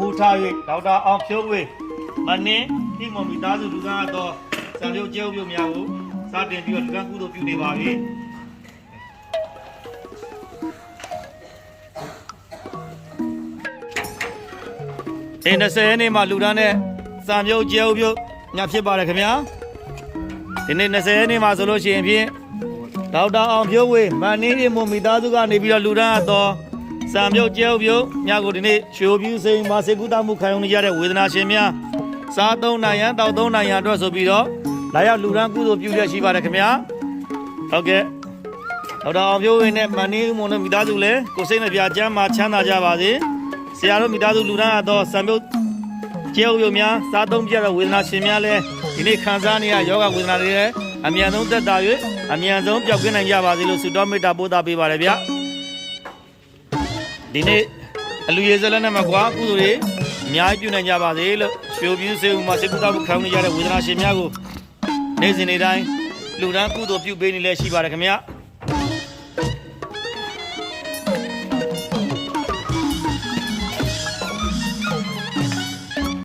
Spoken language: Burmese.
မူထား၍ဒေါက်တာအောင်ဖြိုးဝေမနင်းဒီမမီသားစုလူသားတော့စံပြုတ်ကျဲဥပြုများကိုစတင်ပြီးတော့လူကကုသိုလ်ပြုနေပါပြီဒီ20ရက်နေ့မှာလူသားနဲ့စံပြုတ်ကျဲဥပြုညဖြစ်ပါတယ်ခင်ဗျာဒီနေ့20ရက်နေ့မှာဆိုလို့ရှိရင်ဖြင့်ဒေါက်တာအောင်ဖြိုးဝေမနင်းဒီမမီသားစုကနေပြီးတော့လူသားတော့စံပြုတ်ကျဲဥပြုညကိုဒီနေ့ရွှေပြူစိန်မှာစေကုသမှုခံယူနေရတဲ့ဝေဒနာရှင်များစားသုံးနိုင်ရန်တောက်သုံးနိုင်ရန်အတွက်ဆိုပြီးတော့လာရောက်လူရန်ကုသိုလ်ပြုရရှိပါတယ်ခင်ဗျာဟုတ်ကဲ့ဒေါက်တာအောင်ဖြိုးဝေနဲ့မနင်းမွန်တို့မိသားစုလည်းကိုစိတ်နှပြချမ်းသာချမ်းသာကြပါစေဆရာတို့မိသားစုလူရန်ကတော့စံပြုတ်ကျဲဥပြုများစားသုံးပြတဲ့ဝေဒနာရှင်များလည်းဒီနေ့ခံစားနေရယောဂဝေဒနာတွေလည်းအမြန်ဆုံးသက်သာ၍အမြန်ဆုံးပျောက်ကင်းနိုင်ကြပါစေလို့ဆုတောင်းမေတ္တာပို့သပေးပါတယ်ဗျာဒီနေ့အလူရေစလက်နဲ့မကွာကုသိုလ်တွေအများကြီးပြုနိုင်ကြပါစေလို့ရွှေပြူးစေဦးမှာစေကုသမှုခံယူနေရတဲ့ဝေဒနာရှင်များကိုနေ့စဉ်နေ့တိုင်းလူရန်ကုသိုလ်ပြုပေးနေလဲရှိပါတယ်ခင်ဗျာ